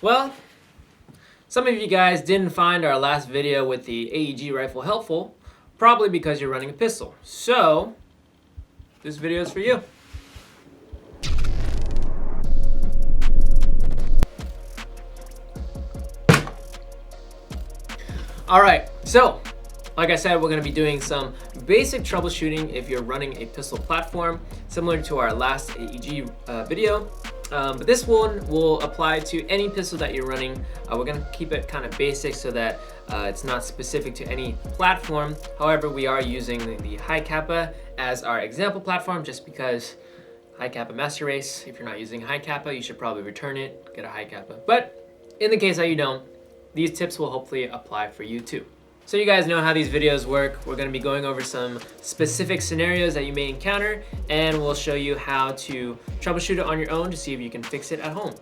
Well, some of you guys didn't find our last video with the AEG rifle helpful, probably because you're running a pistol. So, this video is for you. Alright, so, like I said, we're going to be doing some basic troubleshooting if you're running a pistol platform, similar to our last AEG video. But this one will apply to any pistol that you're running. We're going to keep it kind of basic so that it's not specific to any platform. However, we are using the high kappa as our example platform just because high kappa master race. If you're not using high kappa, you should probably return it, get a high kappa. But in the case that you don't, these tips will hopefully apply for you too. So you guys know how these videos work. We're going to be going over some specific scenarios that you may encounter, and we'll show you how to troubleshoot it on your own to see if you can fix it at home.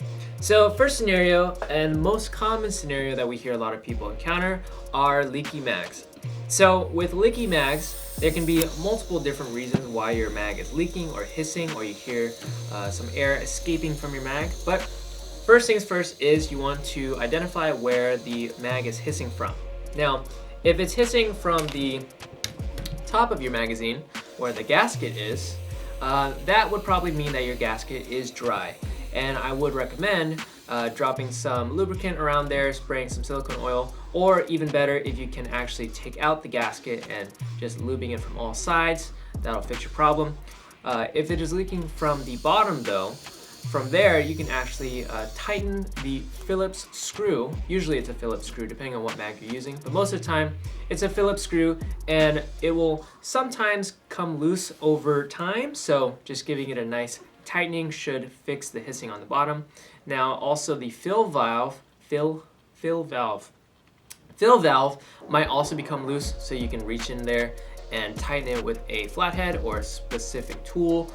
So first scenario, and most common scenario that we hear a lot of people encounter, are leaky mags. So with leaky mags, there can be multiple different reasons why your mag is leaking or hissing, or you hear some air escaping from your mag. But first things first is you want to identify where the mag is hissing from. Now, if it's hissing from the top of your magazine, where the gasket is, that would probably mean that your gasket is dry. And I would recommend dropping some lubricant around there, spraying some silicone oil, or even better, if you can actually take out the gasket and just lubing it from all sides, that'll fix your problem. If it is leaking from the bottom though, from there, you can actually tighten the Phillips screw. Usually it's a Phillips screw, depending on what mag you're using, but most of the time it's a Phillips screw, and it will sometimes come loose over time, so just giving it a nice tightening should fix the hissing on the bottom. Now also the fill valve might also become loose, so you can reach in there and tighten it with a flathead or a specific tool,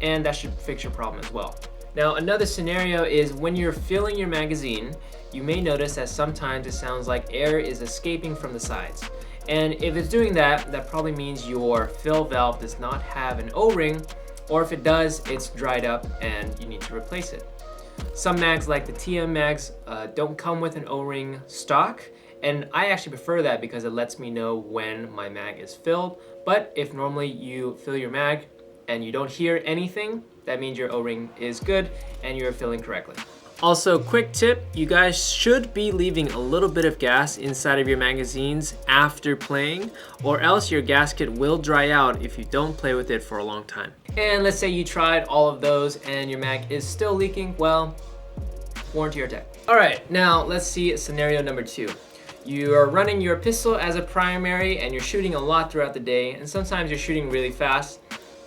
and that should fix your problem as well. Now another scenario is when you're filling your magazine, you may notice that sometimes it sounds like air is escaping from the sides. And if it's doing that, that probably means your fill valve does not have an O-ring, or if it does, it's dried up and you need to replace it. Some mags like the TM mags don't come with an O-ring stock, and I actually prefer that because it lets me know when my mag is filled. But if normally you fill your mag and you don't hear anything, that means your O-ring is good and you're filling correctly. Also, quick tip, you guys should be leaving a little bit of gas inside of your magazines after playing, or else your gasket will dry out if you don't play with it for a long time. And let's say you tried all of those and your mag is still leaking, well, warranty or tech. All right, now let's see scenario number 2. You are running your pistol as a primary and you're shooting a lot throughout the day, and sometimes you're shooting really fast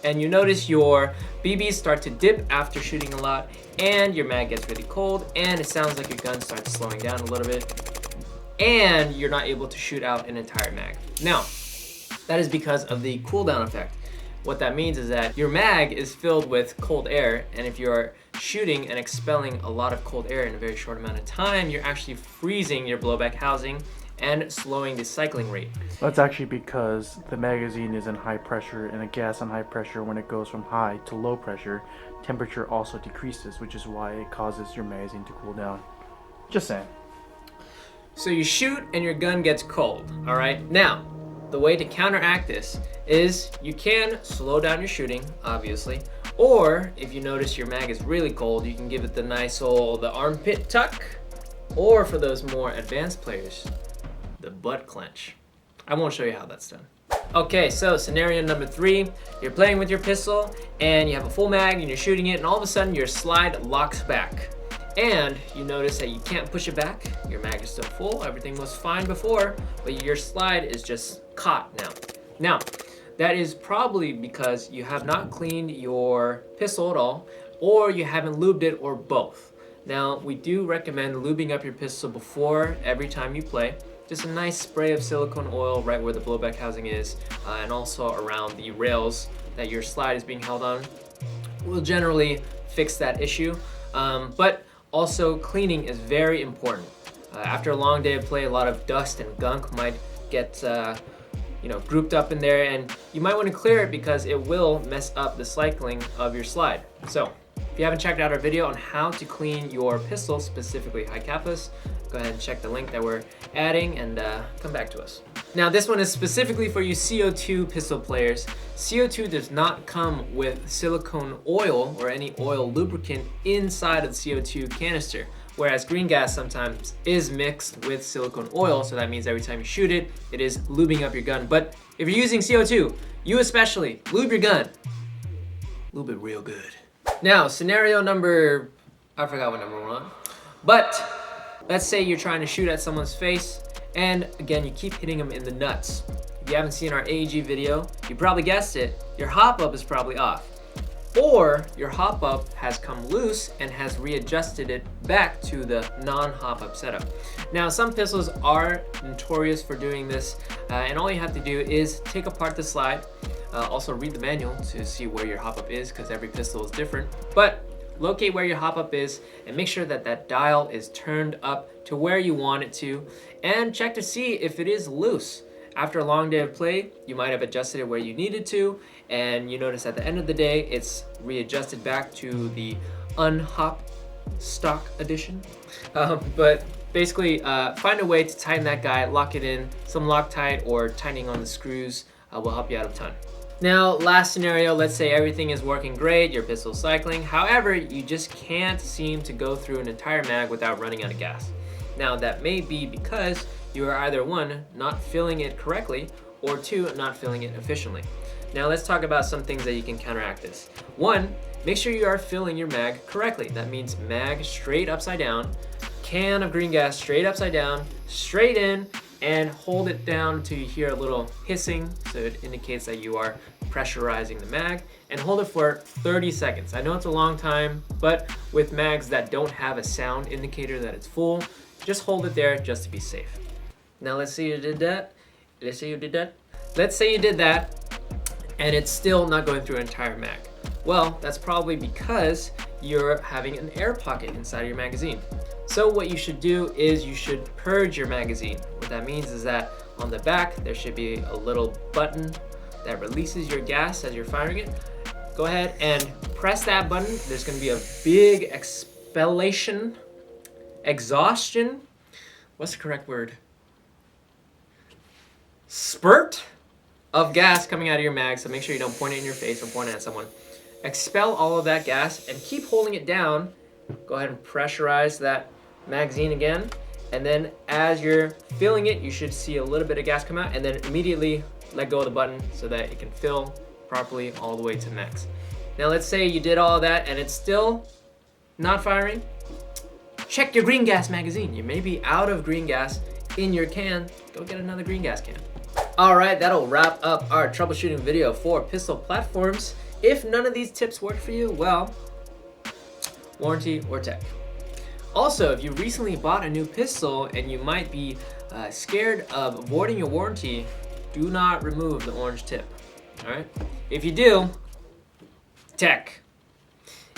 and you notice your BBs start to dip after shooting a lot, and your mag gets really cold, and it sounds like your gun starts slowing down a little bit, and you're not able to shoot out an entire mag. Now, that is because of the cooldown effect. What that means is that your mag is filled with cold air, and if you're shooting and expelling a lot of cold air in a very short amount of time, you're actually freezing your blowback housing and slowing the cycling rate. That's actually because the magazine is in high pressure, and a gas on high pressure, when it goes from high to low pressure, temperature also decreases, which is why it causes your magazine to cool down. Just saying. So you shoot and your gun gets cold, all right? Now, the way to counteract this is you can slow down your shooting, obviously, or if you notice your mag is really cold, you can give it the nice old armpit tuck, or for those more advanced players, the butt clench. I won't show you how that's done. Okay, so scenario number 3, you're playing with your pistol and you have a full mag and you're shooting it, and all of a sudden your slide locks back. And you notice that you can't push it back, your mag is still full, everything was fine before, but your slide is just caught now. Now, that is probably because you have not cleaned your pistol at all, or you haven't lubed it, or both. Now, we do recommend lubing up your pistol before every time you play. Just a nice spray of silicone oil right where the blowback housing is, and also around the rails that your slide is being held on will generally fix that issue. But also cleaning is very important. After a long day of play, a lot of dust and gunk might get grouped up in there, and you might want to clear it because it will mess up the cycling of your slide. So If you haven't checked out our video on how to clean your pistol, specifically high kappas, go ahead and check the link that we're adding and come back to us. Now this one is specifically for you CO2 pistol players. CO2 does not come with silicone oil or any oil lubricant inside of the CO2 canister, whereas green gas sometimes is mixed with silicone oil, so that means every time you shoot it, it is lubing up your gun. But if you're using CO2, you especially, lube your gun. Lube it real good. Now, scenario number, I forgot what number we're on, but let's say you're trying to shoot at someone's face, and again, you keep hitting them in the nuts. If you haven't seen our AEG video, you probably guessed it, your hop-up is probably off. Or your hop-up has come loose and has readjusted it back to the non-hop-up setup. Now, some pistols are notorious for doing this, and all you have to do is take apart the slide, also read the manual to see where your hop-up is, because every pistol is different. But locate where your hop-up is and make sure that that dial is turned up to where you want it to, and check to see if it is loose. After a long day of play, you might have adjusted it where you needed to, and you notice at the end of the day, it's readjusted back to the unhop stock edition. But basically, find a way to tighten that guy, lock it in. Some Loctite or tightening on the screws will help you out a ton. Now, last scenario, let's say everything is working great, your pistol's cycling. However, you just can't seem to go through an entire mag without running out of gas. Now, that may be because you are either one, not filling it correctly, or two, not filling it efficiently. Now let's talk about some things that you can counteract this. One, make sure you are filling your mag correctly. That means mag straight upside down, can of green gas straight upside down, straight in, and hold it down until you hear a little hissing, so it indicates that you are pressurizing the mag, and hold it for 30 seconds. I know it's a long time, but with mags that don't have a sound indicator that it's full, just hold it there just to be safe. Now let's say you did that. Let's say you did that, and it's still not going through an entire mag. Well, that's probably because you're having an air pocket inside of your magazine. So what you should do is you should purge your magazine. What that means is that on the back, there should be a little button that releases your gas as you're firing it. Go ahead and press that button. There's gonna be a big exhalation, exhaustion. What's the correct word? Spurt of gas coming out of your mag, so make sure you don't point it in your face or point it at someone. Expel all of that gas and keep holding it down. Go ahead and pressurize that magazine again, and then as you're filling it, you should see a little bit of gas come out, and then immediately let go of the button so that it can fill properly all the way to max. Now let's say you did all of that and it's still not firing. Check your green gas magazine. You may be out of green gas in your can. Go get another green gas can. All right, that'll wrap up our troubleshooting video for pistol platforms. If none of these tips work for you, well, warranty or tech. Also, if you recently bought a new pistol and you might be scared of avoiding your warranty, do not remove the orange tip, all right? If you do, tech.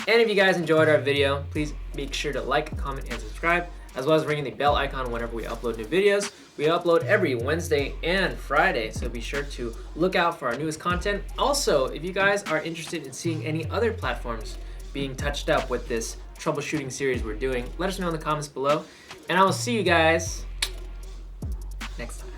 And if you guys enjoyed our video, please make sure to like, comment, and subscribe, as well as ringing the bell icon whenever we upload new videos. We upload every Wednesday and Friday, so be sure to look out for our newest content. Also, if you guys are interested in seeing any other platforms being touched up with this troubleshooting series we're doing, let us know in the comments below, and I will see you guys next time.